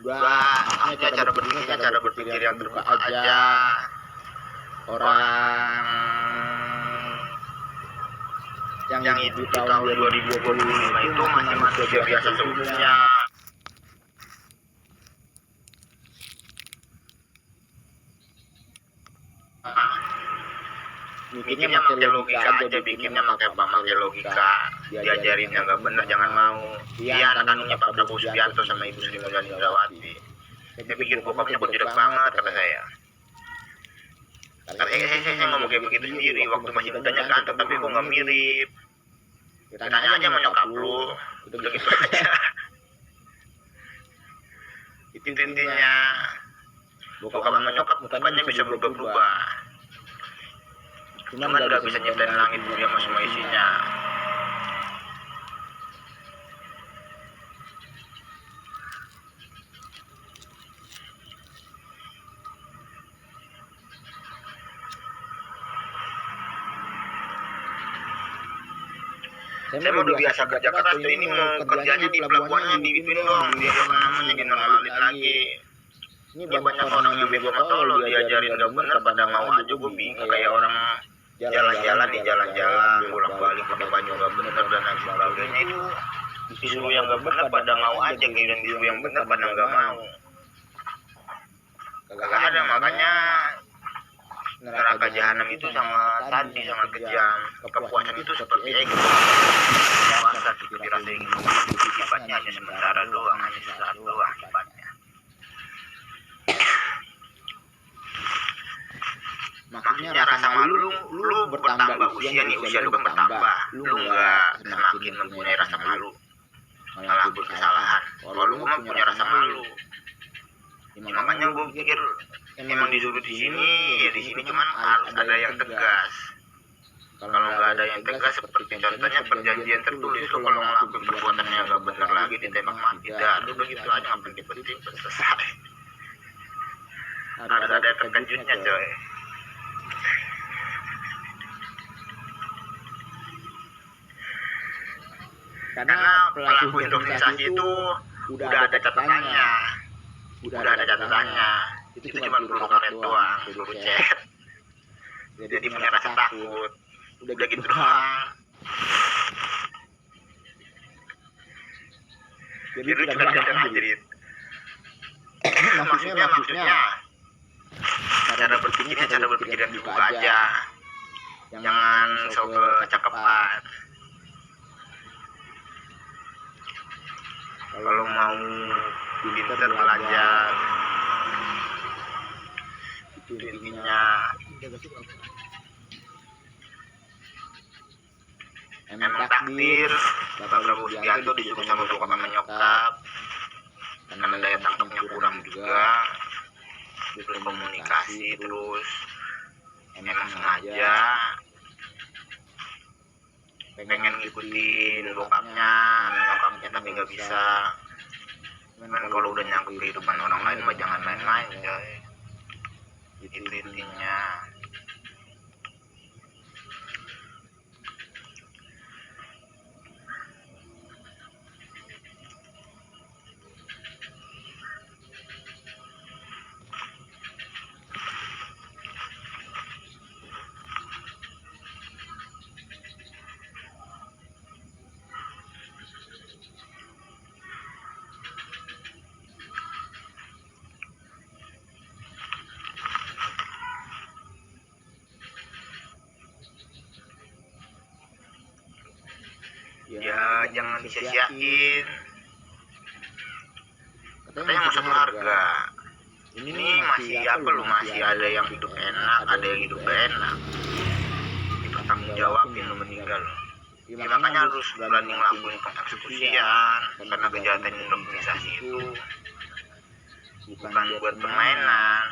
maksudnya cara berpikir yang terbuka aja. Orang yang hidup di tahun 2025 itu masih manusia biasa seumurnya. Bikinnya pakai logika aja, bikinnya pakai logika. Diajarin yang nggak benar jangan mau. Iya, anak-anaknya Pak Prabowo Subianto sama Ibu Sri Mulyani Indrawati. Saya pikir bokapnya bodoh banget, kata saya. Saya ngomong kayak begitu sendiri waktu masih mudanya kan, tapi kok nggak mirip. Tanya aja sama nyokap lu, udah gitu aja. Itu intinya. Bokap sama nyokap mukanya bisa berubah-ubah. Cuman udah bisa nyiptain langit bumi sama semua isinya. Saya mau udah biasa kerja keras tuh, ini mau kerjanya di pelabuhannya di Ituin dong, dia namanya dinonaktifin lagi. Ini banyak orang yang bego tolol, diajarin gak bener pada mau aja. Gue bingung kayak orang jalan-jalan di jalan-jalan, bolak-balik pakai baju gak bener dan lain sebagainya. Itu disuruh yang gak bener pada mau aja, giliran disuruh yang bener pada gak mau. Gak ada, makanya neraka jahanam itu sama tadi sama kejam. Kepuasan itu seperti ego. Puasa seperti rasa ingin memiliki, sifatnya hanya sementara doang, hanya sesaat doang sifatnya. Maksudnya rasa malu lu bertambah usia nih, usia lu kan bertambah. Lu nggak semakin mempunyai rasa malu, malah berkesalahan. Kalau lu mah punya rasa malu. Ya, makanya gue pikir emang disuruh di sini, ya di sini cuman harus ada yang tegas. Kalau nggak ada yang tegas, seperti contohnya perjanjian tertulis, lu kalau ngelakuin perbuatan yang nggak benar lagi ditembak mati, dan udah gitu aja nggak penting-penting, selesai. Harus ada terkejutnya coy. Karena pelaku indoktrinasi itu udah ada catatannya. Itu cuma perlu karet doang, perlu chat. Jadi punya rasa takut. Udah gitu doang. Jadi lu juga jangan ngajarin. Maksudnya cara berpikir yang dibuka aja. Jangan sok kecakapan. Kalau mau pinter belajar, itu intinya. Emang takdir Bapak Prabowo Subianto disuruh sama bokap sama nyokap, karena daya tangkapnya kurang juga, berkomunikasi terus. Emang sengaja pengen ngikutin bokapnya, nyokapnya, tapi nggak bisa. Cuman kalau udah nyangkut kehidupan orang lain mah jangan main-main coy. Itu intinya. Ya jangan disia-siain. Katanya masuk surga. Ini masih apa lu, masih ada yang hidup enak, ada yang hidup gak enak. Itu tanggung jawabin lu meninggal. Ya, makanya harus berani ngelakuin pengeksekusian, karena kejahatan indoktrinasi itu bukan buat permainan.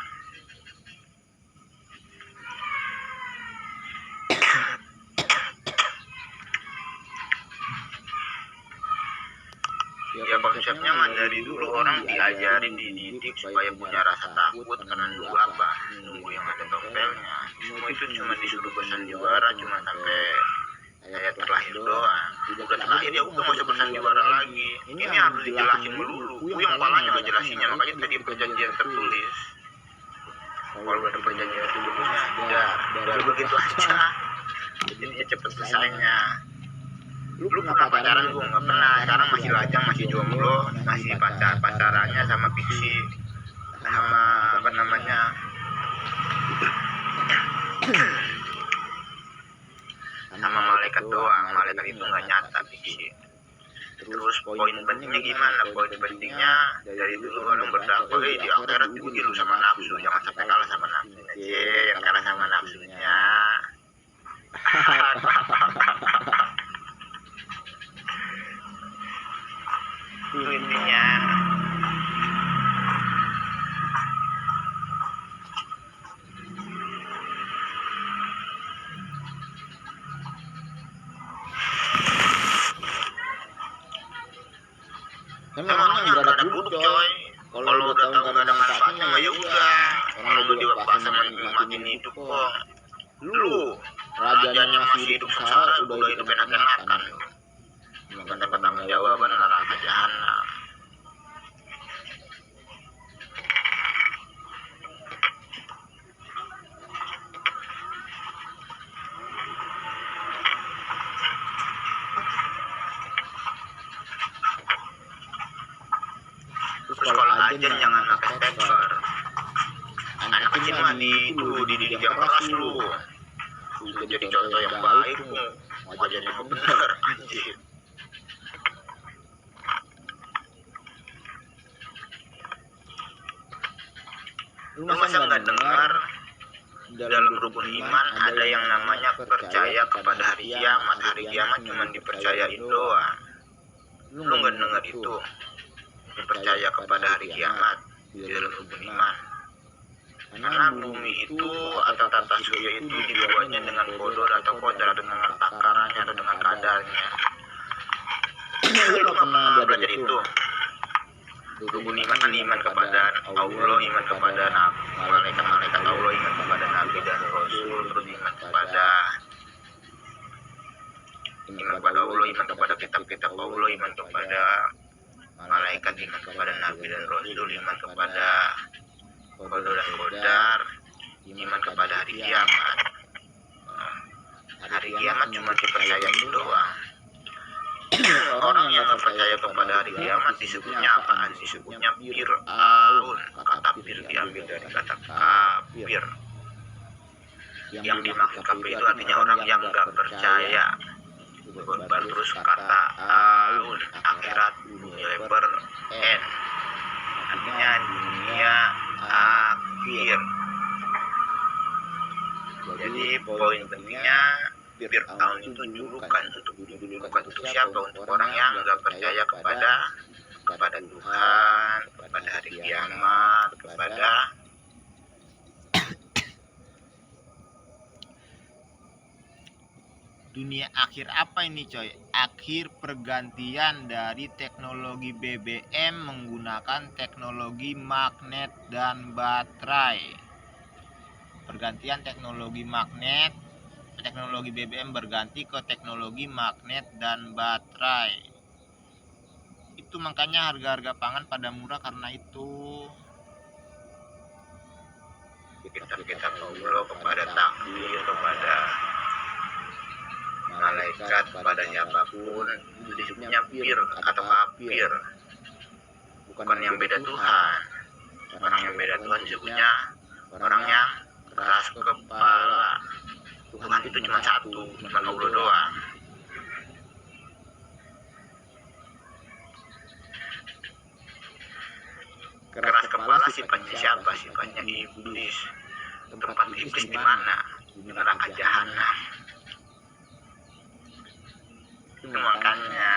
Ya konsepnya mah dari dulu orang diajarin, dididik supaya punya rasa takut, karena nunggu apa? Nunggu yang ada tompelnya. Semua itu cuma disuruh bersandiwara, cuma sampai kayak terlahir doang. Udah terlahir ya udah nggak usah bersandiwara lagi. Ini harus dijelasin melulu. Yang palanya nggak jelasinnya, makanya tadi perjanjian tertulis. Kalau udah ada perjanjian tertulisnya, udah begitu aja. Jadinya cepet selesainya. Lu pernah pacaran? Gue nggak pernah. Sekarang masih lajang, masih jomblo, masih pacarannya sama fiksi, sama apa namanya, sama malaikat doang. Malaikat itu nggak nyata, fiksi. Terus poin pentingnya gimana? Poin pentingnya dari dulu orang berdakwah di akhirat juga lu sama nafsu, jangan sampai kalah sama nafsunya. Yang kalah sama nafsunya. Itu intinya. Emangnya nggak ada duduk coy. Kalau udah tahu nggak ada manfaatnya mah ya udah. Orang udah dewasa sama nikmatin hidup kok. Lu rajanya masih hidup sengsara, udah hidup enak-enakan. Nggak dapat tanggung jawaban neraka jahanam. Terus kalau aja jangan pakai steker. Anak kecil mah dididik yang keras lu. Jadi contoh yang baik lu. Wajarnya bener anjir. Lu masa nggak dengar dalam rukun iman ada yang namanya percaya kepada hari kiamat. Hari kiamat cuma dipercayain doang. Lu nggak dengar itu? Percaya kepada hari kiamat di dalam rukun iman. Karena bumi itu atau tata surya itu dibuatnya dengan kodor atau kodar, dengan takarannya atau dengan kadarnya. Lu nggak pernah belajar itu? Rukun iman kan iman kepada Allah, iman kepada malaikat Allah, iman kepada Nabi dan Rasul, terus iman kepada Allah, iman kepada kitab-kitab Allah, iman kepada malaikat, iman kepada Nabi dan Rasul, iman kepada kodar dan kodar, iman kepada hari kiamat. Hari kiamat cuma dipercayain doang. Orang yang nggak percaya kepada hari kiamat disebutnya apaan? Disebutnya fir'aun. Kata fir diambil dari kata kafir. Yang dimaksud kafir itu artinya orang yang nggak percaya. Terus kata aun, akhirat lebar n, artinya dunia akhir. Jadi poin pentingnya Fir'aun itu julukan untuk siapa? Untuk orang yang nggak percaya kepada Tuhan, kepada hari kiamat, kepada dunia akhir. Apa ini coy? Akhir pergantian dari teknologi BBM menggunakan teknologi magnet dan baterai. Pergantian teknologi BBM berganti ke teknologi magnet dan baterai. Itu makanya harga-harga pangan pada murah karena itu. Kita Allah kepada takdir, kepada malaikat, kepada siapapun disebutnya fir atau kafir. Bukan yang beda Tuhan. Orang yang beda Tuhan disebutnya orang yang keras kepala. Tuhan itu cuma satu, cuma Allah doang. Keras kepala sifatnya siapa? Sifatnya iblis. Tempat iblis di mana? Di neraka jahanam. Itu makanya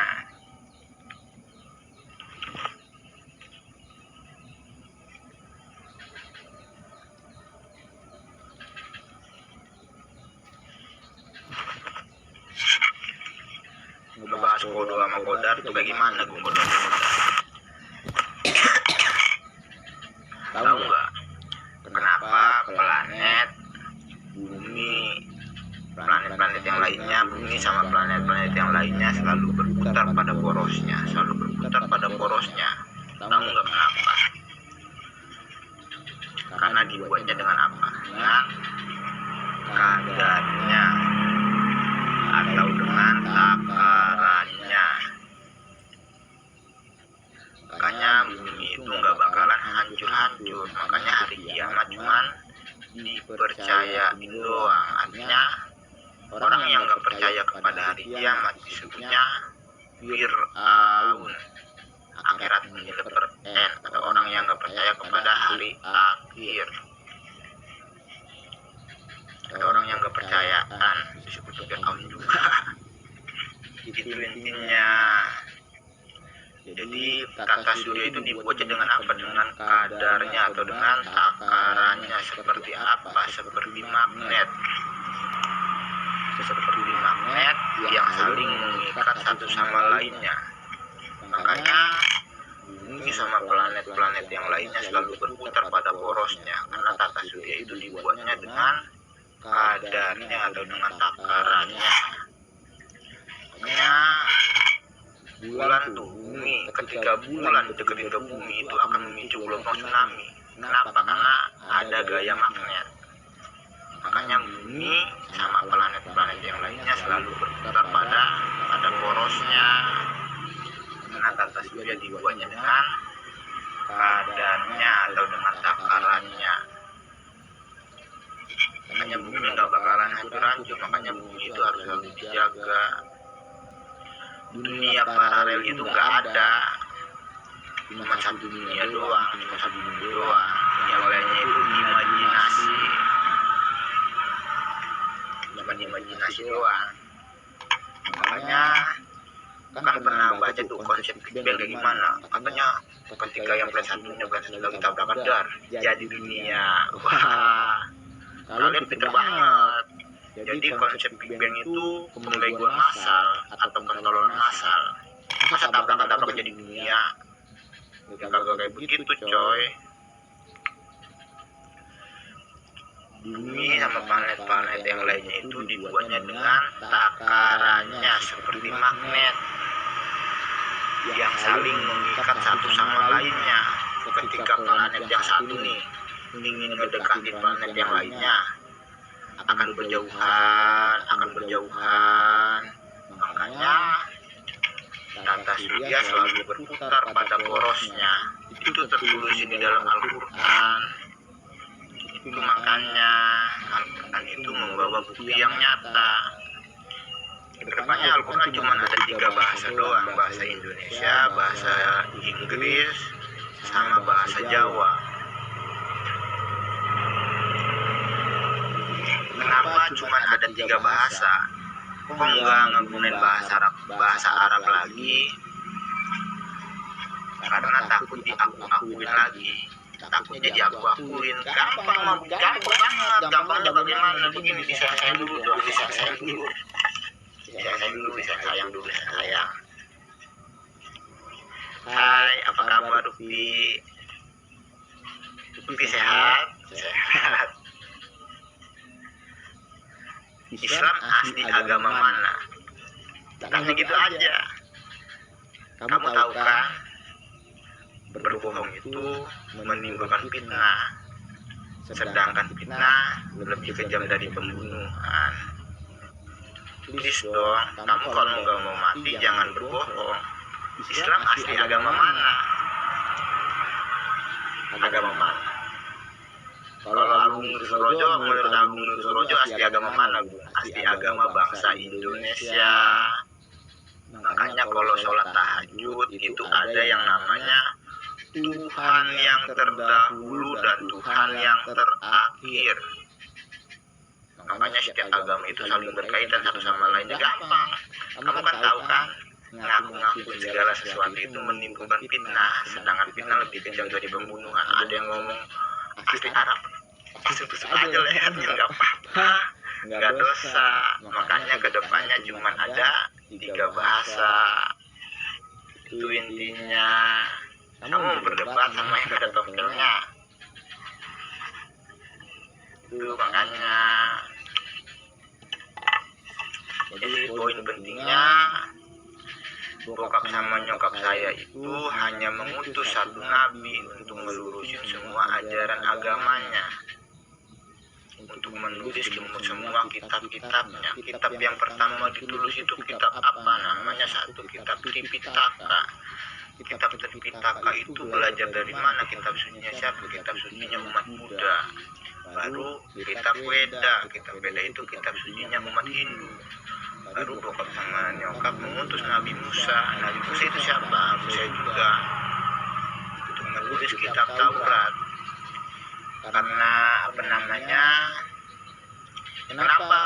ngebahas kodo sama kodar itu bagaimana gue kodo sama kodar? Tahu nggak kenapa planet bumi, planet-planet planet yang lainnya, bumi sama planet-planet yang lainnya selalu berputar pada porosnya, Tahu nggak kenapa? Karena dibuatnya dengan apa? Dengan kadarnya atau dengan takarannya. Makanya bumi itu nggak bakalan hancur-hancur. Makanya hari kiamat cuman dipercayain doang. Artinya orang yang nggak percaya kepada hari kiamat disebutnya Fir'aun. Akhirat menjadi N, atau orang yang nggak percaya kepada hari akhir, atau orang yang nggak percayaan disebut Fir'aun juga. Itu intinya. Jadi tata surya itu dibuatnya dengan apa? Dengan kadarnya atau dengan takarannya. Seperti apa? Seperti magnet yang saling mengikat satu sama lainnya. Makanya bumi sama planet-planet yang lainnya selalu berputar pada porosnya, karena tata surya itu dibuatnya dengan kadarnya atau dengan takarannya. Makanya bulan tuh, bumi, ketika bumi itu akan memicu gelombang tsunami. Kenapa? Karena ada gaya magnet. Makanya bumi sama planet-planet yang lainnya selalu berputar pada porosnya, karena tata surya dibuatnya dengan kadarnya atau dengan takarannya. Makanya bumi nggak bakalan hancur-hancur. Makanya bumi itu harus selalu dijaga. Dunia paralel itu nggak ada, cuma satu dunia doang, yang lainnya itu imajinasi doang. Makanya kan pernah baca tuh konsep Big Bang kayak gimana? Katanya ketika yang planet satu lagi tabrakan dar jadi dunia. Wah, kalian pinter banget. Jadi konsep Big Bang itu pemleguan massal atau pentolan massal. Masa tabrakan jadi dunia? Ya kagak kayak begitu coy. Bumi sama planet-planet yang lainnya itu dibuatnya dengan takarannya seperti magnet yang saling mengikat satu sama lainnya. Ketika planet yang satu nih ingin mendekati planet yang lainnya, akan berjauhan. Makanya tata surya selalu berputar pada porosnya. Itu tertulis di dalam Al-Quran. Itu makanya Al-Quran itu membawa bukti yang nyata. Kedepannya Al-Quran cuma ada 3 bahasa doang, bahasa Indonesia, bahasa Inggris, sama bahasa Jawa. Kenapa cuma ada 3 bahasa? Kok nggak ngegunain bahasa Arab lagi? Karena takut diaku-akuin lagi. Takutnya jadi aku-akuin. Gampang banget. Gampangnya bagaimana? Begini, disayang dulu. Sayang dulu. Hai, apa kabar Rupi? Rupi sehat? Sehat. Islam asli agama mana? Tanya gitu aja. Kamu tahu kan? Berbohong itu menimbulkan fitnah. Sedangkan fitnah lebih kejam dari pembunuhan. Please dong, kamu kalau nggak mau mati jangan berbohong. Islam asli agama mana? Agama mana? Kalau Agung Surojo, menurut Agung Surojo asli agama mana, Bu? Asli agama bangsa Indonesia. Makanya kalau sholat tahajud itu ada yang namanya Tuhan yang terdahulu dan Tuhan yang terakhir. Makanya setiap agama itu saling berkaitan satu sama lainnya. Gampang. Kamu kan tahu kan? Ngaku-ngaku segala sesuatu itu menimbulkan fitnah. Sedangkan fitnah lebih kejam dari pembunuhan. Ada yang ngomong asli Arab. Tusuk aja lehernya, nggak apa-apa. Nggak dosa. Makanya kedepannya cuma ada 3 bahasa. Itu intinya. Kamu berdebat sama yang ada topelnya. Itu makanya poin pentingnya, bokap sama nyokap saya itu hanya mengutus satu nabi untuk melurusin semua ajaran agamanya, untuk menulis semua kitab-kitabnya. Kitab yang pertama ditulis itu kitab apa namanya? Satu kitab Tripitaka. Kitab Tripitaka itu belajar dari mana? Kitab sucinya siapa? Kitab sucinya umat Buddha. Baru kitab Weda. Kitab Weda itu kitab sucinya umat Hindu. Baru bokap sama nyokap mengutus Nabi Musa. Nabi Musa itu siapa? Musa juga untuk menulis kitab Taurat. Karena apa namanya, kenapa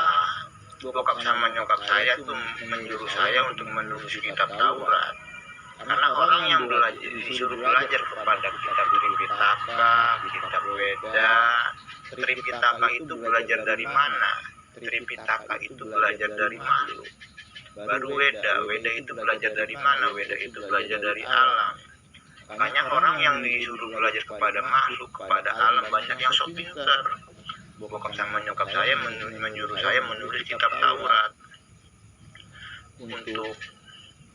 bokap sama nyokap saya tuh menyuruh saya untuk menulis kitab Taurat? Karena orang yang disuruh belajar kepada kitab Tripitaka, kitab Weda. Tripitaka itu belajar dari mana? Tripitaka itu belajar dari makhluk. Baru Weda itu belajar dari mana? Weda itu belajar dari alam. Makanya orang yang disuruh belajar kepada makhluk, kepada alam, banyak yang sok pintar. Bokap sama nyokap saya menyuruh saya menulis kitab Taurat untuk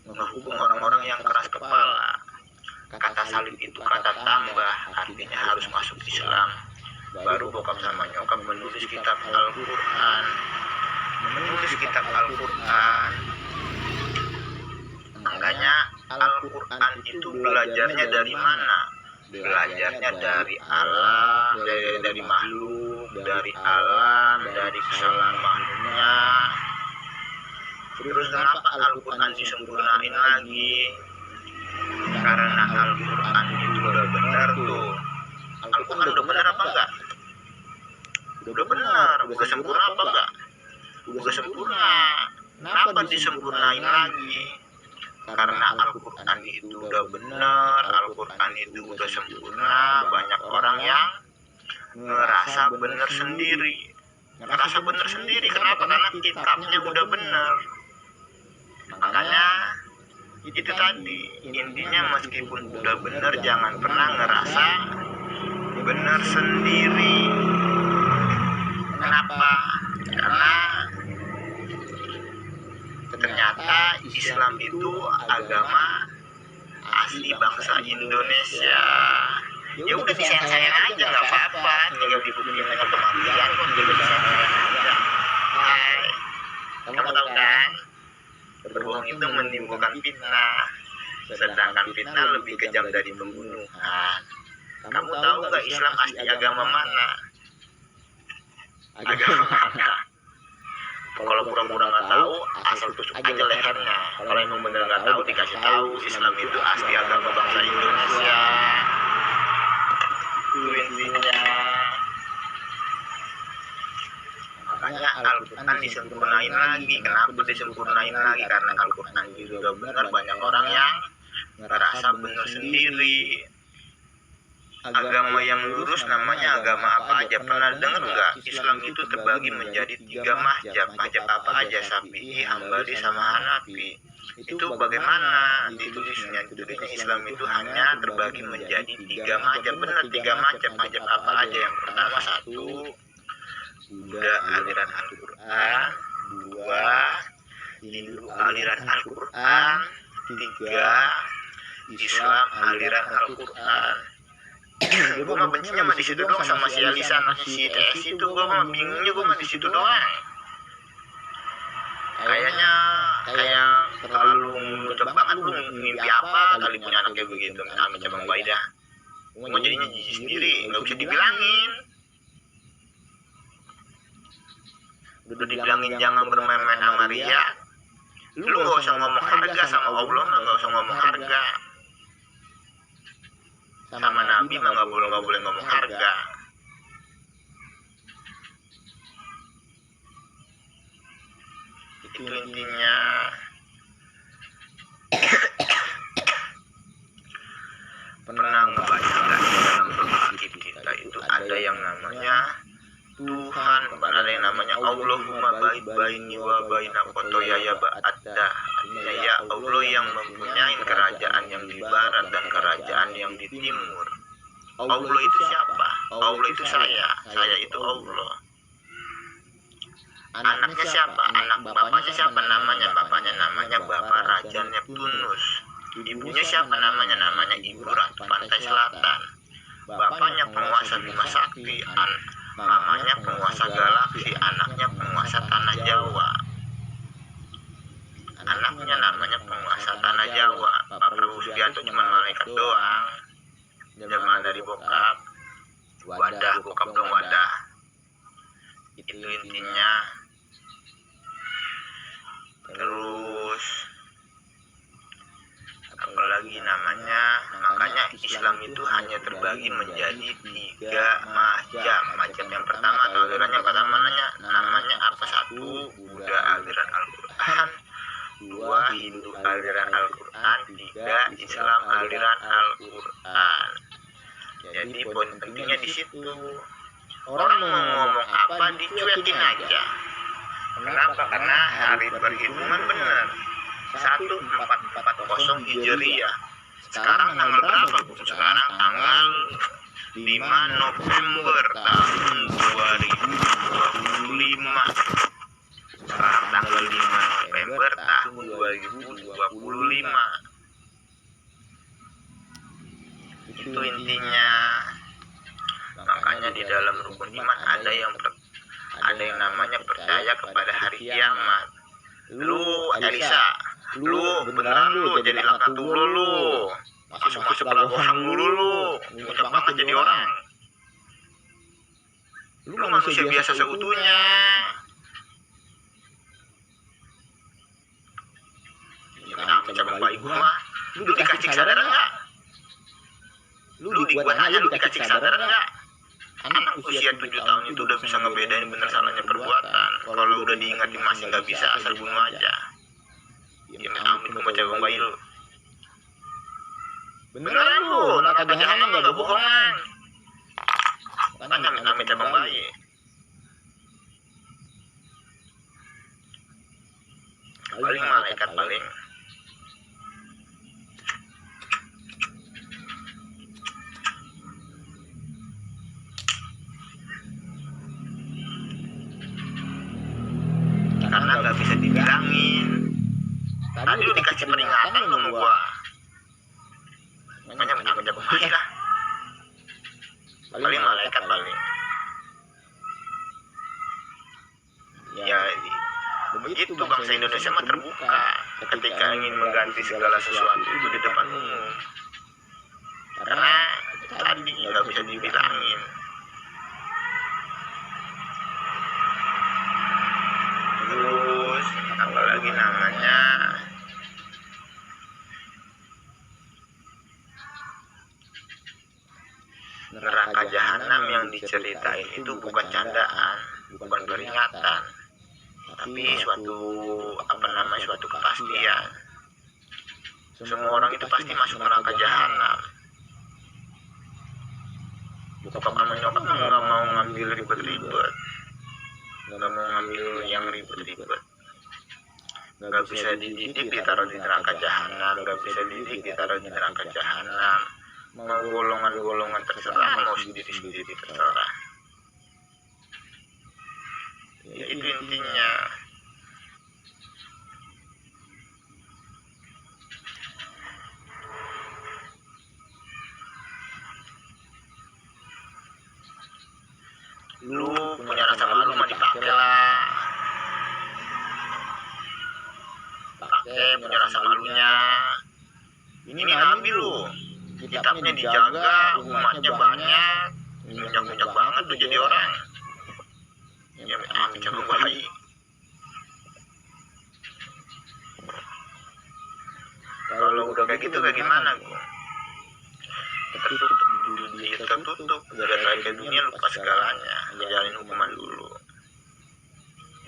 menghukum orang-orang yang keras kepala. Kata salib itu kata tambah, artinya harus masuk Islam. Baru bokap sama nyokap menulis kitab Al-Quran. Menulis kitab Al-Quran. Makanya Al-Quran itu belajarnya dari mana? Belajarnya dari alam, dari makhluk, dari alam, dari kesalahan makhluknya. Terus kenapa Al-Quran disempurnain lagi? Karena Al-Quran itu udah benar tuh. Al-Quran udah benar apa enggak? Udah benar, udah sempurna apa enggak? Udah sempurna. Kenapa disempurnain lagi? Karena Al-Quran itu udah benar, Al-Quran itu udah sempurna. Banyak orang yang ngerasa benar sendiri. Ngerasa benar sendiri, kenapa? Karena kitabnya udah benar. Makanya itu tadi, intinya meskipun udah benar, jangan pernah ngerasa benar sendiri. Kenapa? Karena ternyata Islam itu agama asli bangsa Indonesia. Ya udah disayang-sayang aja, nggak apa-apa, tinggal dibuktiin dengan kematian kok, tinggal disayang-sayang aja. Hai, kamu tahu kan, berbohong itu menimbulkan fitnah, sedangkan fitnah lebih kejam dari pembunuhan. Kamu tahu nggak Islam asli agama mana? Agama mana? Kalau pura-pura nggak tahu, asal tusuk aja lehernya. Kalau yang bener nggak tahu, dikasih tahu Islam itu asli agama bangsa Indonesia. Itu intinya. Makanya Al-Quran disempurnain lagi. Kenapa disempurnain lagi? Karena Al-Quran itu udah benar. Banyak orang yang merasa benar sendiri. Agama yang lurus namanya agama apa aja? Pernah dengar nggak? Islam itu terbagi menjadi 3 mazhab. Mazhab apa aja? Syafi'i, Hambali, sama Hanafi. Itu bagaimana ditulisnya? Ditulisnya Islam itu hanya terbagi menjadi 3 mazhab. Benar, 3 mazhab. Mazhab apa aja? Yang pertama, 1, Buddha aliran Al-Quran. 2, Hindu aliran Al-Quran. 3, Islam aliran Al-Quran. Gue mah bencinya mah di situ doang, sama si Alisa sama si TS itu. Gue mah bingungnya, gue mah di situ doang. Kayaknya kayak terlalu nutup banget. Lu mimpi apa kali punya anak kayak begitu? Amit cabang bayi dah. Gue mau jadinya jijik sendiri, nggak bisa dibilangin. Udah dibilangin jangan bermain-main sama Ria. Lu gak usah ngomong harga, sama Allah mah gak usah ngomong harga. Sama Nabi mah nggak boleh ngomong harga. Itu intinya. Pernah ngebaca nggak di dalam Alkitab kita itu ada yang namanya Tuhan, ada yang namanya Allahumma baini wa baina khotoyaya ba'adda. Artinya ya Allah yang mempunyai kerajaan yang di barat dan kerajaan yang di timur. Allah itu siapa? Allah itu saya itu Allah. Anaknya siapa? Anak bapaknya siapa namanya? Bapaknya namanya Bapak Raja Neptunus. Ibunya siapa namanya? Namanya Ibu Ratu Pantai Selatan. Bapaknya penguasa Bima Sakti, mamanya penguasa galaksi, anaknya penguasa tanah Jawa. Anaknya namanya penguasa tanah Jawa. Pak Prabowo Subianto cuma malaikat doang. Zaman dari bokap, wadah, bokap dong wadah. Itu intinya. Terus apalagi namanya, makanya Islam itu hanya terbagi menjadi 3 macam. Macam yang pertama atau aliran yang pertama namanya apa? 1 Buddha aliran Al-Quran, 2 Hindu aliran Al-Quran, 3 Islam aliran Al-Quran. Jadi poin pentingnya di situ. Orang mau ngomong apa dicuekin aja. Kenapa? Karena hari perhitungan benar 1440 Hijriah. Sekarang tanggal berapa? Sekarang tanggal 5 November tahun 2025. Sekarang tanggal 5 November tahun 2025. Itu intinya. Makanya di dalam rukun iman ada yang namanya percaya kepada hari kiamat. Lu Elisa, lu beneran lu jadi laknat dulu lu. Masuk pelabuhan dulu lu. Ucap banget jadi orang. Lu manusia biasa seutuhnya. Kenapa cabang bayi gua? Lu dikasih kesadaran enggak? Lu dibuat aja lu dikasih kesadaran enggak? Anak usia 7 tahun itu udah bisa ngebedain bener salahnya perbuatan. Kalau udah diingatin masih nggak bisa, asal bunuh aja. Ya amin ke cabang bayi lu. Beneran lu, neraka jahanam nggak bohongan. Makanya amin cabang bayi. Paling malaikat paling. Karena nggak bisa dibilangin. Tadi lu dikasih peringatan lu sama gua. Makanya amin cabang bayi lah. Paling malaikat paling. Ya, begitu bangsa Indonesia mah terbuka ketika ingin mengganti segala sesuatu itu di depan umum. Karena tadi nggak bisa dibilangin. Terus apalagi namanya, neraka jahanam yang diceritain itu bukan candaan, bukan peringatan, tapi suatu suatu kepastian. Semua orang itu pasti masuk neraka jahanam. Bokap sama nyokap nggak mau ngambil ribet-ribet, nggak mau ngambil yang ribet-ribet. Nggak bisa dididik ditaruh di neraka jahanam, nggak bisa dididik ditaruh di neraka jahanam. Mau golongan-golongan terserah, mau sendiri-sendiri terserah. Ya itu intinya. Lu punya rasa malu mah dipakai lah. Pakai punya rasa malunya. Ini Nabi lu. Kitabnya dijaga, umatnya banyak. Munyak-munyak banget tuh jadi orang. Ya amin cabang bayi. Kalau udah kayak gitu kayak gimana gua? Tertutup, udah kayak dunia lupa segalanya, jalanin hukuman dulu.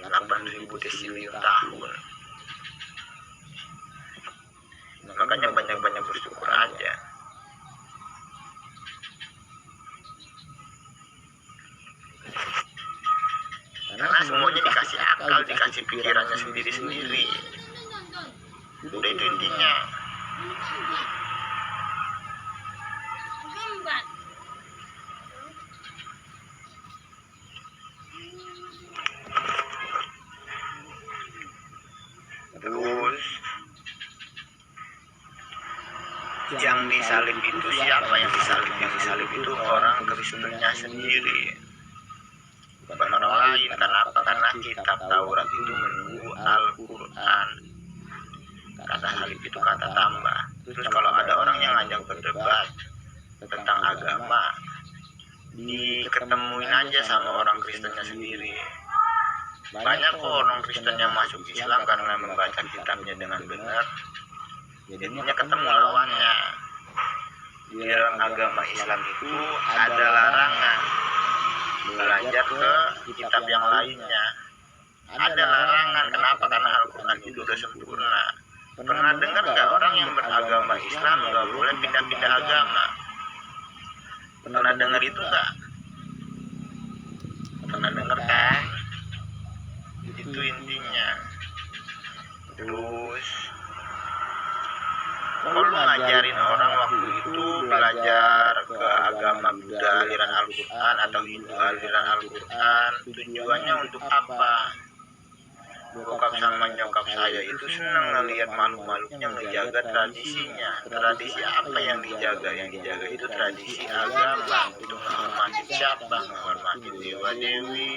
8.000 desiliun tahun. Makanya banyak-banyak bersyukur aja. Karena semuanya dikasih akal, dikasih pikirannya sendiri-sendiri. Udah itu intinya. Yang disalib itu siapa yang disalib? Yang disalib itu orang Kristennya sendiri, bukan orang lain. Kenapa? Karena kitab Taurat itu menunggu Al-Quran. Kata salib itu kata tambah. Terus kalau ada orang yang ngajak berdebat tentang agama, diketemuin aja sama orang Kristennya sendiri. Banyak kok orang Kristen yang masuk Islam karena membaca kitabnya dengan benar, jadinya ketemu lawannya. Di dalam agama Islam itu ada larangan belajar ke kitab yang lainnya. Ada larangan, kenapa? Karena Al-Quran itu sudah sempurna. Pernah dengar gak orang yang beragama Islam gak boleh pindah-pindah agama? Pernah dengar itu gak? Pernah dengar kan? Itu intinya. Terus kalau ngajarin orang waktu itu belajar ke agama Buddha aliran Al-Quran atau Hindu aliran Al-Quran, tujuannya untuk apa? Bokap sama nyokap saya itu senang ngelihat makhluk-makhluknya ngejaga tradisinya. Tradisi apa yang dijaga? Yang dijaga itu tradisi agama, untuk menghormati siapa? Menghormati dewa-dewi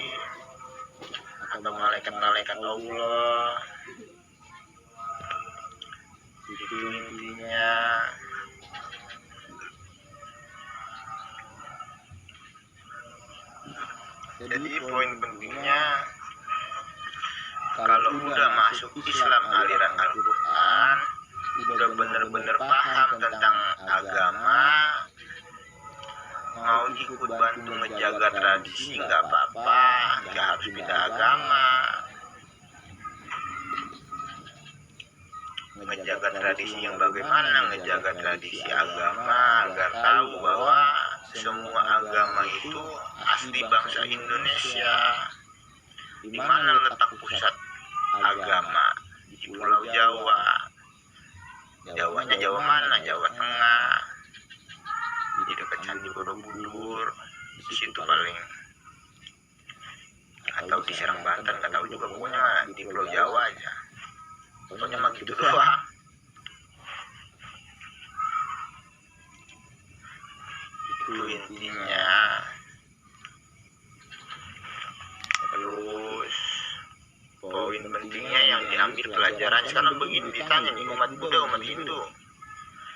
atau malaikat-malaikat Allah. Itu intinya. Jadi poin pentingnya, kalau udah masuk Islam aliran Al-Quran, udah bener-bener paham tentang agama, mau ikut bantu ngejaga tradisi nggak apa-apa, nggak harus pindah agama. Ngejaga tradisi yang bagaimana? Ngejaga tradisi agama agar tahu bahwa semua agama itu asli bangsa Indonesia. Di mana letak pusat agama? Di Pulau Jawa. Jawanya Jawa mana? Jawa Tengah. Di dekat Candi Borobudur. Di situ paling. Atau di Serang Banten, nggak tahu juga, pokoknya di Pulau Jawa aja. Pokoknya mah gitu doang. Itu intinya. Terus poin pentingnya yang diambil pelajaran sekarang begini, ditanya nih, umat Buddha, umat Hindu,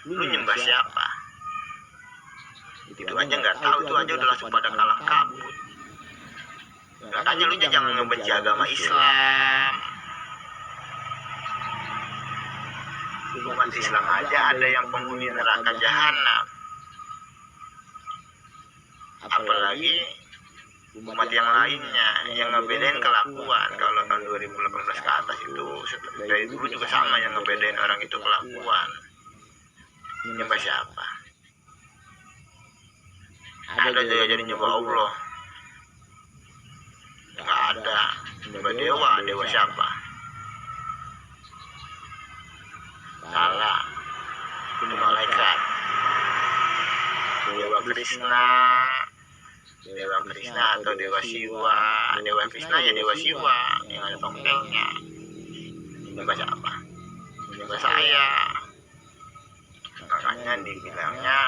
lu nyembah siapa? Itu aja nggak tahu, itu aja udah langsung pada kalah kabut. Makanya lu jangan ngebenci agama Islam. Umat Islam aja ada yang penghuni neraka jahanam, apalagi umat yang lainnya yang ngebedain kelakuan. Kalau tahun 2018 ke atas itu dari dulu juga sama, yang ngebedain orang itu kelakuan. Nyembah siapa? Ada aja jadi nyembah Allah? Nggak ada. Nyembah dewa, dewa siapa? Salah, itu malaikat. Dewa Krishna, Dewa Krishna atau Dewa Siwa. Dewa Krishna ya Dewa Siwa yang ada tongkengnya. Nyembah siapa? Nyembah saya. Makanya dibilangnya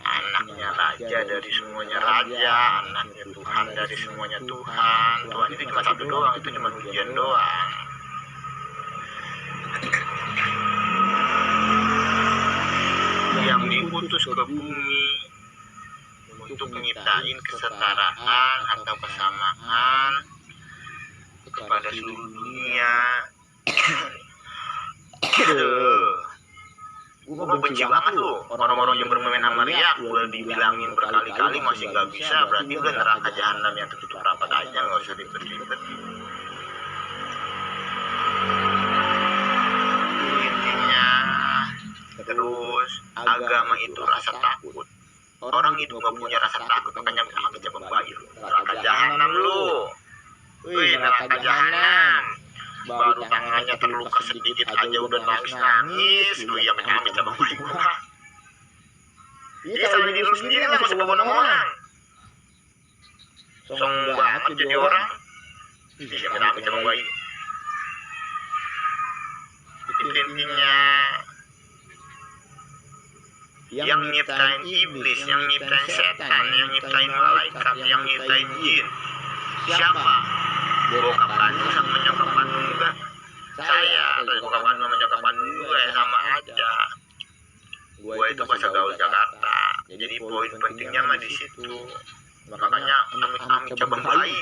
anaknya raja dari semuanya raja, anaknya Tuhan dari semuanya Tuhan. Tuhan itu cuma satu doang, itu cuma ujian doang. Yang diutus ke bumi untuk nyiptain kesetaraan atau kesamaan kepada seluruh dunia. Gue benci banget tuh orang-orang yang bermain sama riak. Gue dibilangin berkali-kali masih gak bisa, berarti udah neraka jahanam yang tertutup rapat aja, gak usah ribet-ribet. Intinya. Terus agama itu rasa takut. Orang itu gak punya rasa takut, makanya aja membayar. Neraka jahanam lu. Wih, neraka jahanam. Baru tangannya terluka sedikit aja udah nangis-nangis. Lu yang amit sama gua. Iya, salah diri lu sendiri lah, masuk bawa orang. Sombong banget jadi orang. Iya, amit sama gua. Itu intinya. yang nyiptain iblis, yang nyiptain setan, yang nyiptain malaikat, yang nyiptain jin? Siapa? Bokap kandung sama nyokap kandung juga. Saya atau bokap kandung sama nyokap kandung juga ya sama aja. Gua itu bahasa gaul Jakarta. Jadi poin pentingnya mah di situ. Makanya amit-amit cabang bayi.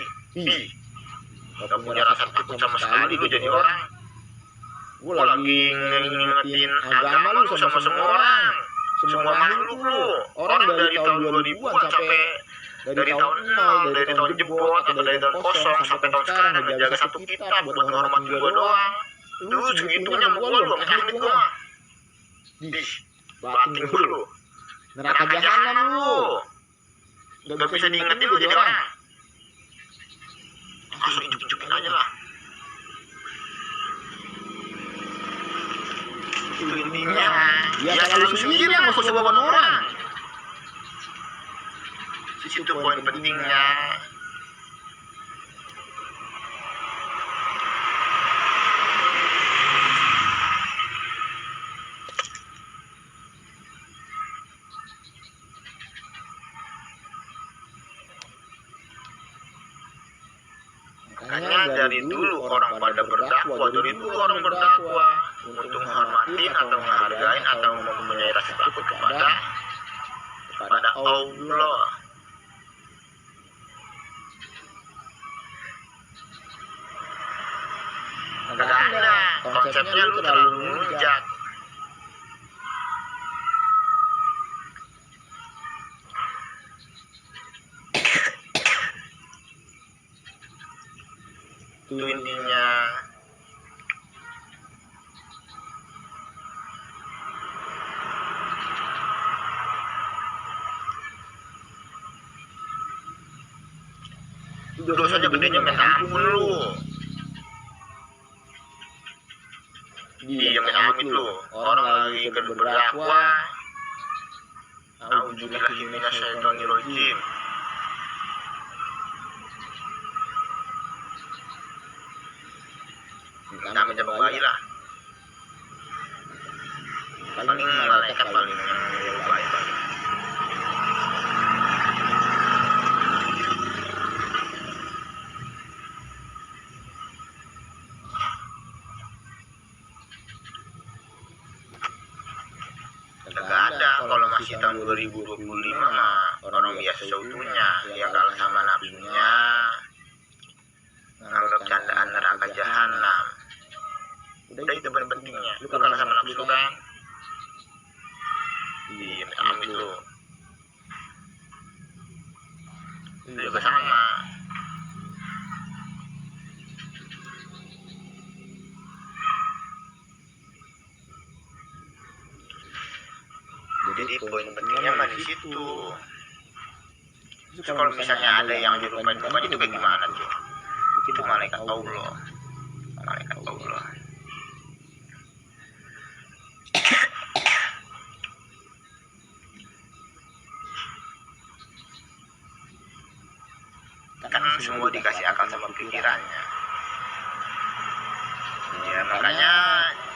Gak punya rasa takut sama sekali lu jadi orang. Gua lagi ngingetin agama lu sama semua orang, semua makhluk lu. Orang dari tahun 2000-an sampai dari tahun 0, dari tahun jebot atau dari tahun kosong sampai tahun sekarang ngejaga satu kitab buat menghormatin gua doang. Lu segitunya sama gua lu, amit gua. Batin lu. Neraka jahanam lu. Gak bisa diingetin lu jadi orang. Langsung injek-injekin aja lah. Itu intinya. Ya kalau lu sendiri yang gak usah bawa orang. Situ poin pentingnya. Makanya dari dulu orang pada berdakwah, dari dulu orang berdakwah untuk menghormatin atau menghargain atau mempunyai rasa takut kepada Allah. Gak ada, konsepnya lu terlalu ngujat. Itu intinya. Dosanya gedenya minta ampun lu. Dia minta amit lu. Orang lagi berdakwah. Auzubillahi minasyaitonirrajim. Kita mencoba bayi lah. Paling malaikat paling baik. Gak ada kalau masih tahun 2025 mah orang biasa seutuhnya. Ya kalah sama nafsunya, nganggap candaan neraka jahanam. Udah itu paling pentingnya. Lu kalah sama nafsu kan? Iya, amit lu. Itu juga sama. Jadi poin pentingnya mah di situ. Kalau misalnya ada yang dilupain itu kayak gimana tuh? Itu malaikat Allah. Malaikat Allah. Kan semua dikasih akal sama pikirannya. Ya makanya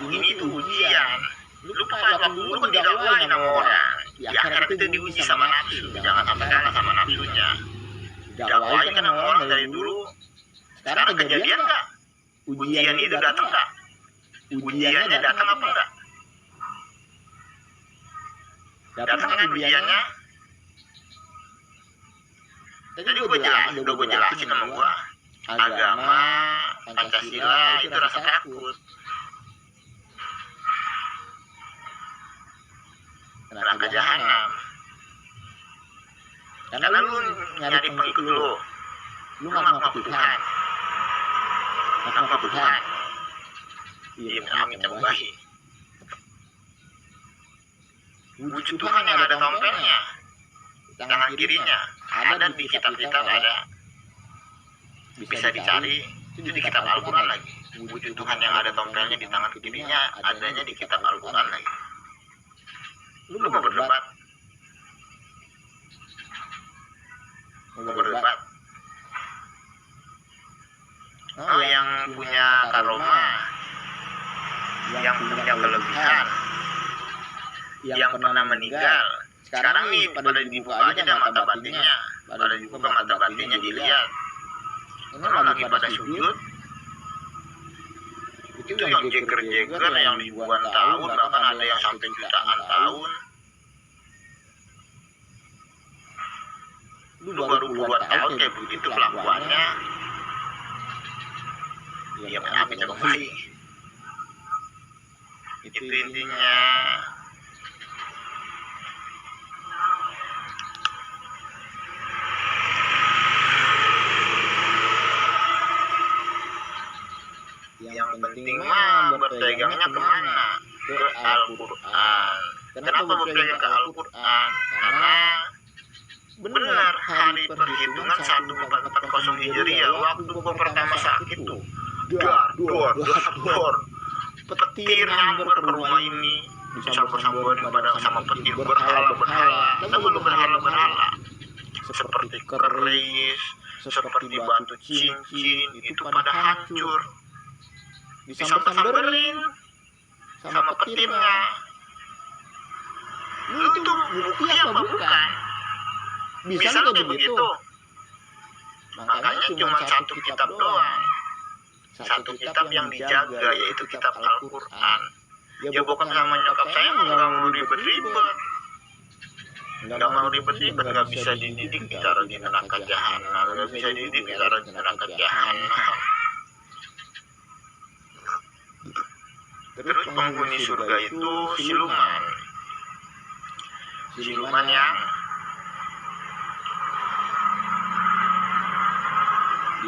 ini tuh ujian. Lu pada dulu kan didakwain sama orang. Di akhirat itu diuji sama nafsu. Jangan sampai kalah sama nafsunya. Dakwain kan sama orang dari dulu. Sekarang kejadian nggak? Ujian itu datang nggak? Ujiannya datang apa enggak? Datang kan ujiannya? Tadi udah gue jelasin sama gue. Agama, Pancasila itu rasa takut. Neraka jahanam. Karena lu nyari pengikut lu ngaku Tuhan. Ngaku Tuhan. Iya, amit sama bahi. Wujud Tuhan yang ada tompelnya, tangan kirinya, ada di kitab-kitab ada. Bisa dicari, itu di kitab Al-Quran lagi. Wujud Tuhan yang ada tompelnya di tangan kirinya, adanya di kitab Al-Quran lagi. Lu mau berdebat? Mau berdebat? Oh, yang punya karomah, yang punya kelebihan, yang pernah meninggal. Sekarang nih pada dibuka aja dah mata batinnya, pada dibuka mata batinnya dilihat. Orang lagi pada sujud. Itu yang jeger-jeger yang ribuan tahun, bahkan ada yang sampai jutaan tahun. Lu baru puluhan tahun kayak begitu kelakuannya. Ya apa coba baik. Itu intinya. Yang penting mah berpegangnya kemana? Ke Al-Quran. Kenapa berpegang ke Al-Quran? Karena benar hari perhitungan 1440 Hijriah waktu gua pertama sakit tuh. Dor. Petir nyamber ke rumah ini. Disambar-sambarin pada sama petir berhala. Lalu berhala. Seperti keris, seperti batu cincin, itu pada hancur. Disambar-sambarin sama petirnya. Lu itu bukti apa bukan? Bisa lu kayak begitu. Makanya cuma satu kitab doang. Satu kitab yang dijaga, yaitu kitab Al-Quran. Ya bokap sama nyokap saya nggak mau ribet-ribet. Nggak mau ribet-ribet, nggak bisa dididik ditaruh di neraka jahanam. Nggak bisa dididik ditaruh di neraka jahanam. Terus penghuni surga itu siluman. Siluman yang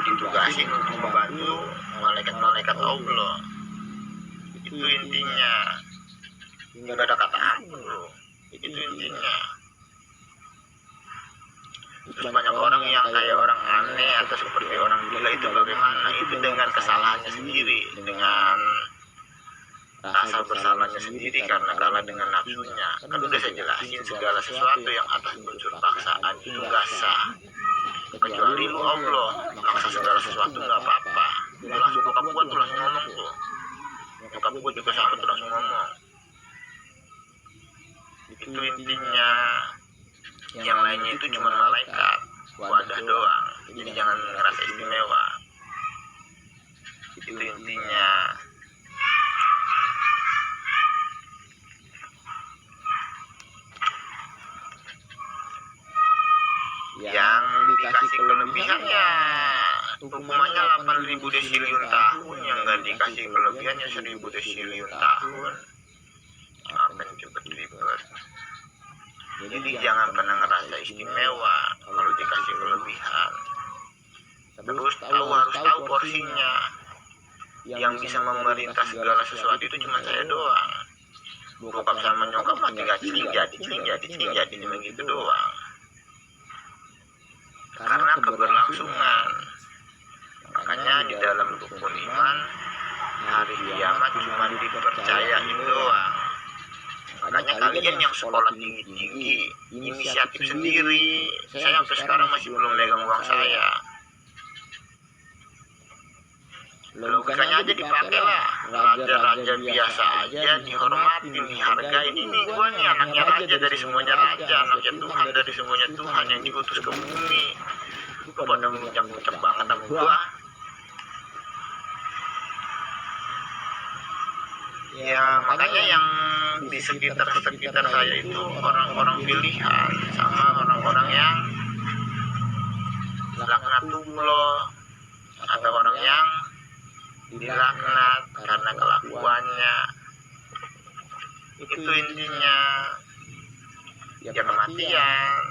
ditugasin untuk membantu malaikat-malaikat Allah. Itu intinya. Nggak ada kata bro. Itu intinya. Terus banyak orang yang kayak orang aneh atau seperti orang gila itu bagaimana? Itu dengan kesalahannya sendiri, dengan rasa bersalahnya sendiri karena kalah dengan nafsunya. Kan udah saya jelasin segala sesuatu yang atas unsur paksaan itu nggak sah. Kecuali lu Allah maksa segala sesuatu nggak apa-apa. Itu langsung bokap gua tuh langsung ngomong tuh. Bokap gua juga sama tuh langsung ngomong. Itu intinya. Yang lainnya itu cuma malaikat, wadah doang. Jadi jangan ngerasa istimewa. Itu intinya. Yang dikasih kelebihannya hukumannya 8.000 desiliun tahun, yang nggak dikasih kelebihannya 1.000 desiliun tahun. Akan cepet ribet. Jadi jangan pernah ngerasa istimewa kalau dikasih kelebihan. Terus harus tahu porsinya. Yang bisa memerintah segala sesuatu itu cuma saya doang. Bokap sama nyokap mah tinggal jadi cuma gitu doang. Karena keberlangsungan. Makanya di dalam rukun iman hari kiamat cuma dipercayain doang. Makanya kalian yang sekolah tinggi-tinggi inisiatif sendiri. Saya sampai sekarang masih belum megang uang saya. Logikanya aja dipakai lah. Raja-raja biasa aja dihormatin, dihargain. Ini gua nih anaknya raja dari semuanya raja, anaknya Tuhan dari semuanya Tuhan yang diutus ke bumi. Lu pada ngucap-ngucap banget sama gua. Ya makanya yang di sekitar saya itu orang-orang pilihan sama orang-orang yang laknatullah, atau orang yang dilaknat karena kelakuannya. Itu intinya. Ya kematian.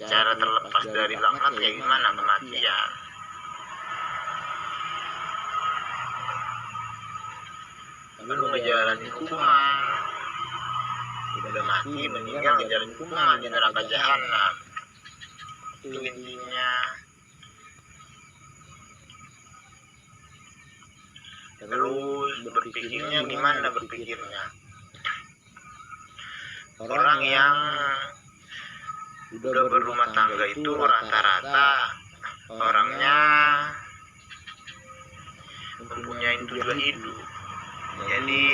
Cara terlepas dari laknat kayak gimana kematian? Lu ngejalanin hukuman, udah mati meninggal ngejalanin hukuman di neraka jahanam. Itu intinya. Terus berpikirnya gimana berpikirnya? Orang yang udah berumah tangga itu rata-rata orangnya mempunyai tujuan hidup. Jadi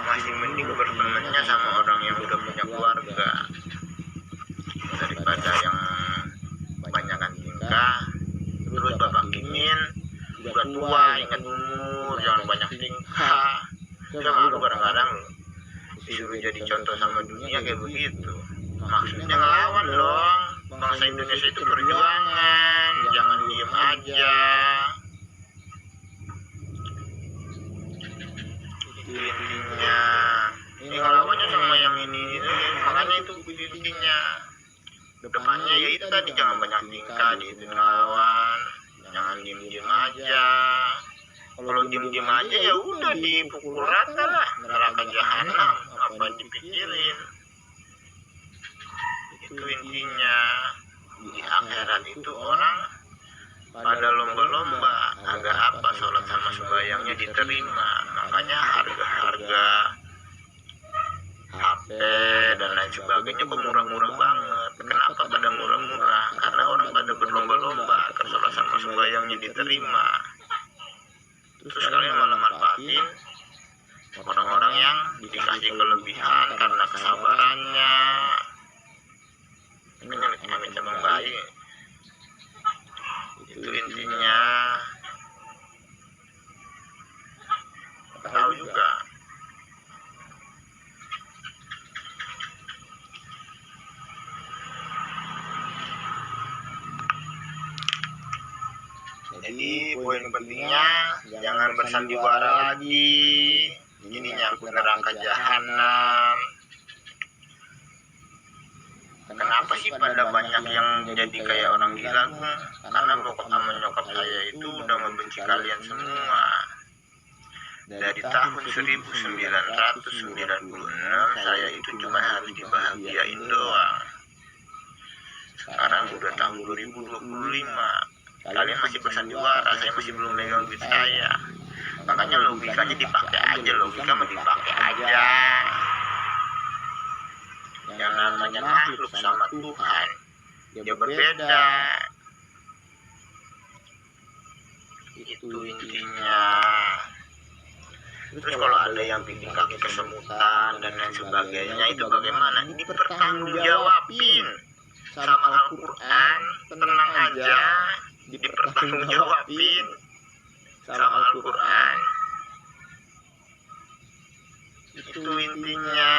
masih mending bertemannya sama orang yang udah punya keluarga daripada yang kebanyakan tingkah. Terus Bapak Kimin udah tua, ingat umur, jangan banyak tingkah. Saya malu kadang-kadang disuruh jadi contoh sama dunia kayak begitu. Maksudnya ngelawan dong, bangsa Indonesia itu perjuangan, jangan diem aja. Itu intinya. Ini ngelawannya sama yang ini, makanya itu intinya. Depannya ya itu tadi, jangan banyak tingkah, itu ngelawan, jangan diem-diem aja. Kalau diem-diem aja ya udah dipukul rata lah, neraka jahanam, apa dipikirin. Itu intinya. Di akhirat itu orang pada lomba-lomba agak apa sholat sama sembahyangnya diterima. Makanya harga-harga HP dan lain sebagainya kok murah-murah banget. Kenapa pada murah-murah? Karena orang pada berlomba-lomba agar sholat sama sembahyangnya diterima. Terus kalian malah manfaatin orang-orang yang dikasih kelebihan karena kesabarannya. Ini amit-amit emang baik. Itu intinya. Tahu juga. Jadi poin pentingnya jangan bersandiwara lagi. Ini nyangkut neraka jahanam. Kenapa sih pada banyak yang jadi kayak orang gila? Karena bokap sama nyokap saya itu udah membenci kalian semua. Dari tahun 1996 saya itu cuma harus dibahagiain doang. Sekarang udah tahun 2025. Kalian masih bersandiwara, saya masih belum megang duit saya. Makanya logikanya dipakai aja, logika mah dipakai aja. Yang namanya makhluk sama Tuhan ya berbeda. Itu intinya. Terus kalau ada yang bikin kaki kesemutan dan lain sebagainya, itu bagaimana? Ini dipertanggungjawabin sama Al-Quran. Tenang aja, dipertanggungjawabin sama Al-Quran. Itu intinya.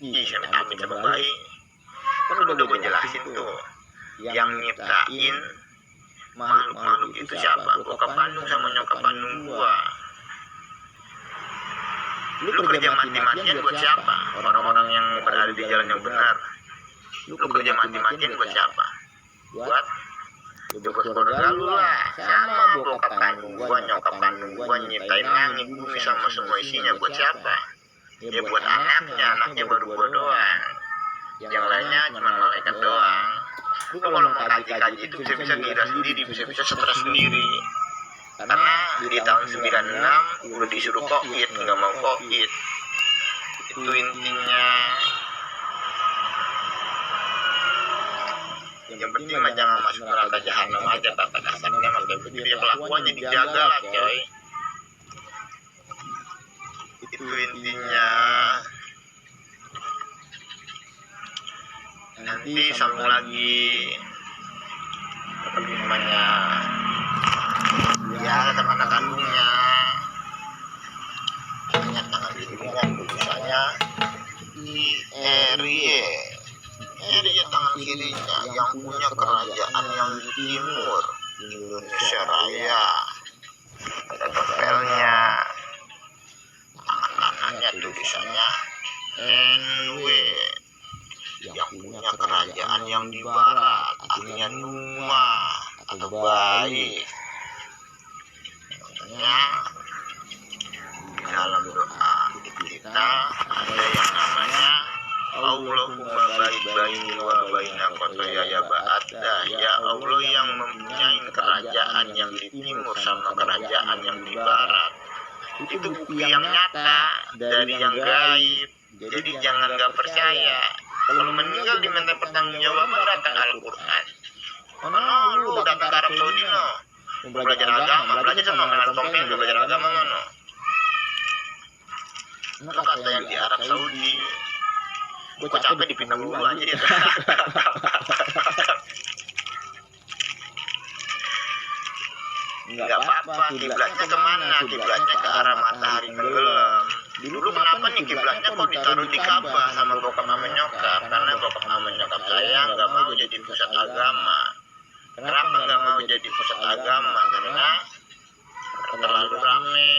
Ih, saya minta sama baik. Kan udah gue jelasin tuh. Yang nyiptain makhluk-makhluk itu siapa? Bokap kandung sama nyokap kandung gua. Lu kerja mati-matian buat siapa? Orang-orang yang berada di jalan yang benar. Lu kerja mati-matian buat siapa? Buat keluarga lu lah. Sama bokap kandung gua, nyokap kandung gua nyiptain langit, bumi sama semua isinya buat siapa? Ya buat anaknya baru gua doang. Yang lainnya cuma malaikat doang. Lu kalau mau kaji-kaji itu bisa ngira sendiri, bisa stres sendiri. Karena di tahun 96 udah disuruh COVID, nggak mau COVID. Itu intinya. Yang penting mah jangan masuk neraka jahanam aja, kata kasarnya pakai begitu ya, kelakuannya dijaga lah coy. Itu intinya. Nanti sambung lagi apa namanya ya kata anak kandungnya banyak tangan kirinya tulisannya Erie tangan kirinya yang punya kerajaan yang di timur Indonesia Raya. Ada tempelnya. Tangan kanannya tulisannya NW yang punya kerajaan yang di barat, artinya Numa atau baik. Makanya dalam doa kita ada yang namanya Allahumma baik baini wa baina khotoyaya ba'da. Ya Allah yang mempunyai kerajaan yang di timur sama kerajaan yang di barat. Itu bukti yang nyata dari yang gaib. Jadi jangan gak percaya. Kalau meninggal diminta pertanggungjawaban datang Al-Quran. Mana lu datang ke Arab Saudi no? Belajar agama, belajar sama Menal Tompen, belajar agama mana? Lu kata yang di Arab Saudi. Gue capek dipindah mulu aja ya. Nggak apa-apa, kiblatnya kemana? Kiblatnya ke arah matahari tenggelam. Dulu kenapa nih kiblatnya kok ditaruh di Ka'bah sama bokap sama nyokap? Karena bokap sama nyokap saya nggak mau jadi pusat agama. Kenapa nggak mau jadi pusat agama? Karena terlalu rame.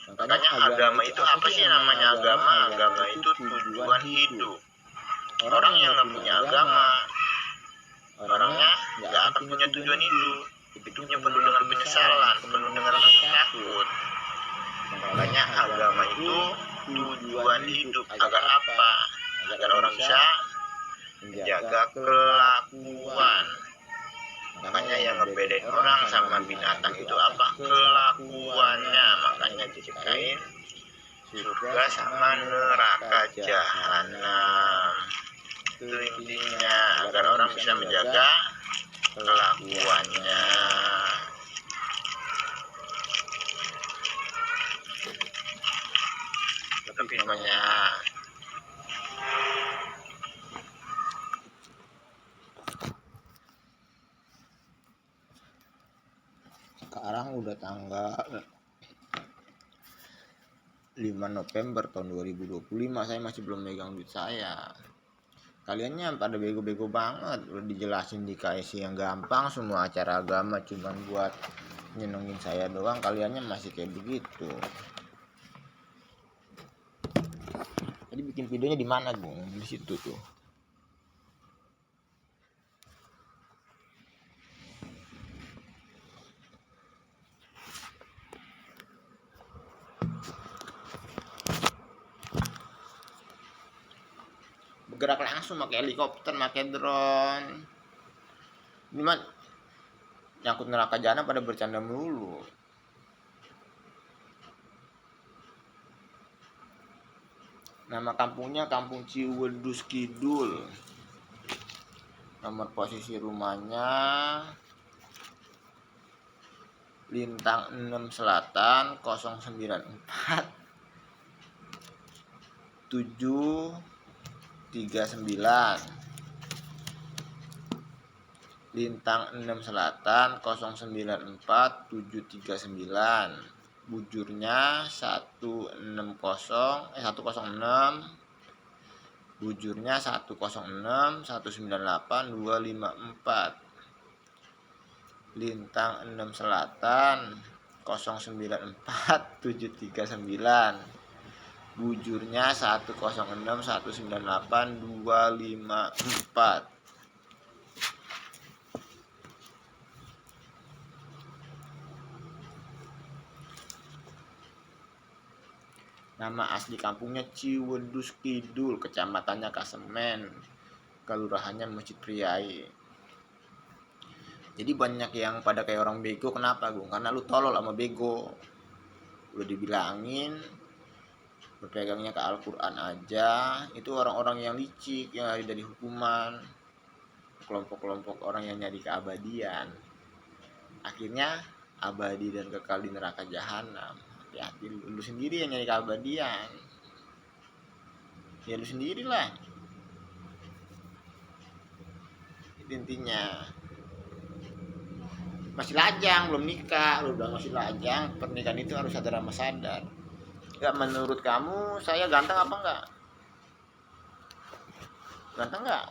Makanya agama itu apa sih namanya agama? Agama itu tujuan hidup. Orang yang nggak punya agama, orangnya nggak akan punya tujuan hidup. Hidupnya penuh dengan penyesalan, penuh dengan rasa takut. Makanya agama itu tujuan hidup. Agar apa? Agar orang bisa menjaga kelakuan. Makanya yang ngebedain orang sama binatang itu apa? Kelakuannya. Makanya diciptain surga sama neraka jahanam. Itu intinya, agar orang bisa menjaga kelakuannya. Tapi namanya sekarang udah tanggal 5 November tahun 2025, saya masih belum megang duit saya. Kaliannya pada bego-bego banget, udah dijelasin dikasih yang gampang, semua acara agama cuman buat nyenengin saya doang, kaliannya masih kayak begitu. Jadi bikin videonya di mana, Bung? Di situ tuh. Bergerak langsung pakai helikopter, pakai drone. Ini mah nyangkut neraka jahanam pada bercanda melulu. Nama kampungnya Kampung Ciwedus Kidul. Nomor posisi rumahnya Lintang 6 Selatan 094 739. Lintang 6 Selatan 094 739. Bujurnya 106, bujurnya 106 198 254. Lintang 6 Selatan 094 739. Bujurnya 106 198 254. Nama asli kampungnya Ciwedus Kidul, kecamatannya Kasemen, kelurahannya Masjid Priai. Jadi banyak yang pada kayak orang bego. Kenapa, Gung? Karena lu tolol sama bego. Udah dibilangin berpegangnya ke Al-Quran aja, itu orang-orang yang licik, yang lari dari hukuman, kelompok-kelompok orang yang nyari keabadian, akhirnya abadi dan kekal di neraka jahanam. Hati-hati, lu sendiri yang nyari keabadian, ya lu sendirilah. Itu intinya. Masih lajang, belum nikah, lu udah masih lajang. Pernikahan itu harus sadar sama sadar. Gak, menurut kamu saya ganteng apa enggak? Ganteng enggak?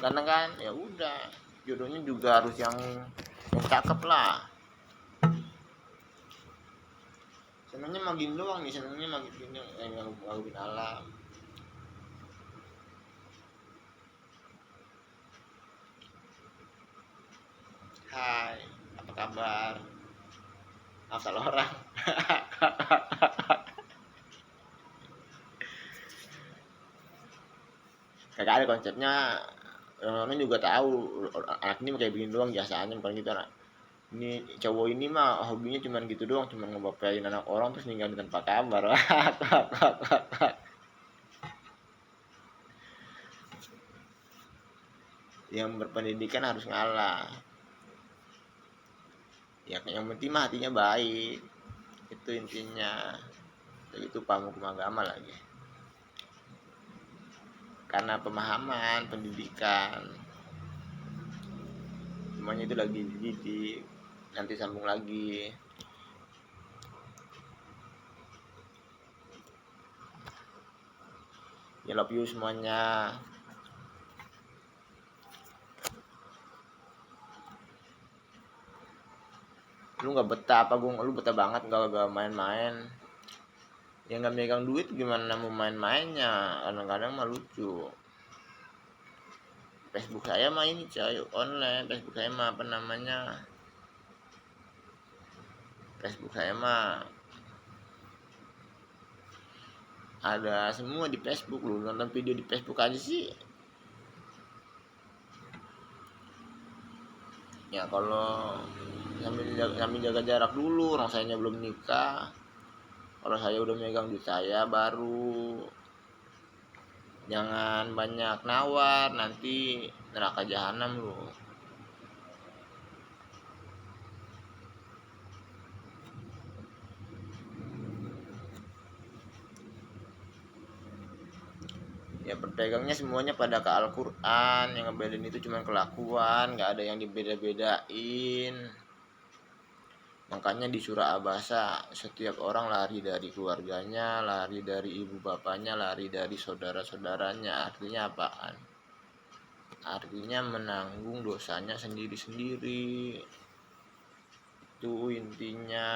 Ganteng kan? Ya udah, jodohnya juga harus yang cakep lah. Senangnya magin doang nih, senangnya magin alam. Hai, apa kabar? Asal orang. Kagak ada konsepnya. Orang-orang juga tahu anak ini kayak begini doang, biasanya bukan gitu. Anak ini cowok ini mah hobinya cuman gitu doang, cuman ngebapain anak orang terus ninggalin tanpa kabar. Yang berpendidikan harus ngalah. Ya yang penting mah hatinya baik, itu intinya. itu paham hukum agama lagi, karena pemahaman pendidikan semuanya itu lagi dididik. Nanti sambung lagi. Ya love you semuanya. Lu nggak betah apa? Lu betah banget nggak main-main. Ya nggak megang duit gimana mau main-mainnya? Kadang-kadang mah lucu. Facebook saya mah ini coy, online. Facebook saya mah apa namanya? Facebook saya mah ada semua di Facebook. Lu nonton video di Facebook aja sih. Ya kalau sambil jaga jarak dulu, orang saya belum nikah. Kalau saya udah megang duit saya baru. Jangan banyak nawar, nanti neraka jahanam lu. Ya berpegangnya semuanya pada ke Al-Quran. Yang ngebedain itu cuma kelakuan, nggak ada yang dibeda-bedain. Makanya di surah Abasa setiap orang lari dari keluarganya, lari dari ibu bapaknya, lari dari saudara-saudaranya. Artinya apaan? Artinya menanggung dosanya sendiri-sendiri. Itu intinya.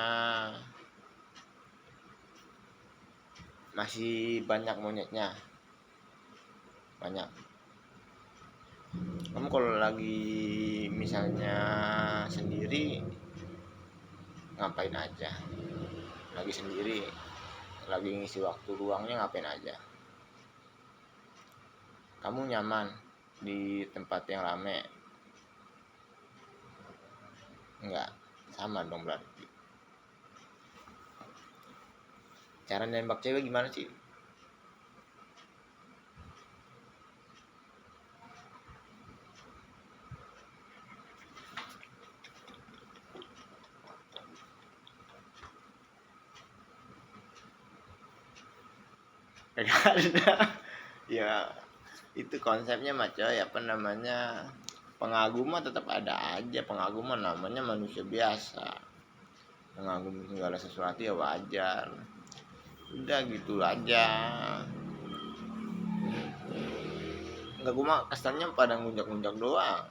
Masih banyak monyetnya, banyak. Kamu kalau lagi misalnya sendiri ngapain aja? Lagi sendiri, lagi ngisi waktu luangnya ngapain aja? Kamu nyaman di tempat yang rame? Enggak, sama dong berarti. Cara nembak cewek gimana sih? Ya itu konsepnya mah coy, apa namanya, pengagum mah tetap ada aja. Pengagum mah namanya manusia biasa, mengagumi segala sesuatu ya wajar. Udah gitu aja. Enggak, gue mah kesannya pada ngunjak-ngunjak doang.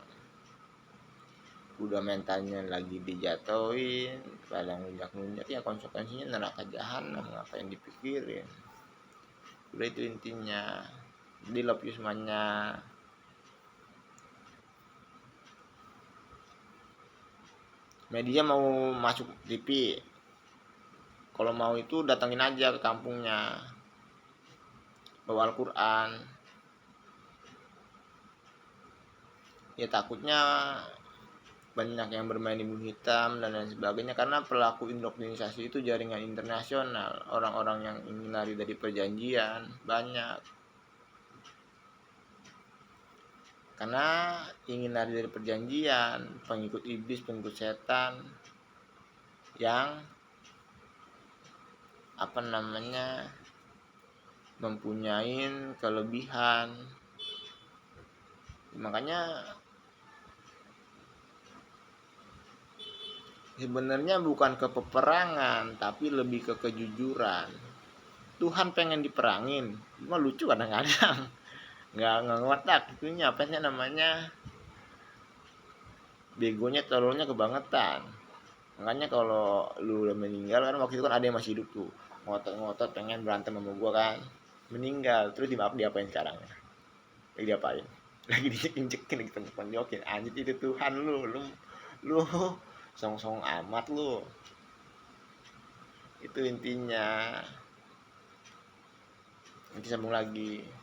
Udah mentalnya lagi dijatuhin, pada ngunjak-ngunjak, ya konsekuensinya neraka jahanam, ngapain dipikirin. Udah itu intinya. Jadi love you semuanya. Media mau masuk TV, kalau mau itu datangin aja ke kampungnya, bawa Al-Quran. Ya takutnya banyak yang bermain ilmu hitam dan lain sebagainya, karena pelaku indoktrinisasi itu jaringan internasional. Orang-orang yang ingin lari dari perjanjian banyak, karena ingin lari dari perjanjian, pengikut iblis, pengikut setan yang apa namanya mempunyai kelebihan. Makanya sebenarnya bukan ke peperangan, tapi lebih ke kejujuran. Tuhan pengen diperangin, cuma lucu kadang-kadang nggak ngotak itunya, apa sih namanya, begonya telurnya kebangetan. Makanya kalau lu udah meninggal, kan waktu itu kan ada yang masih hidup tuh, ngotot-ngotot pengen berantem sama gua kan, meninggal. Terus diapain sekarang? Lagi diapain? Lagi diinjek-injekin, lagi tonjokin. Anjir, itu Tuhan lu song-song amat lu. Itu intinya. Nanti sambung lagi.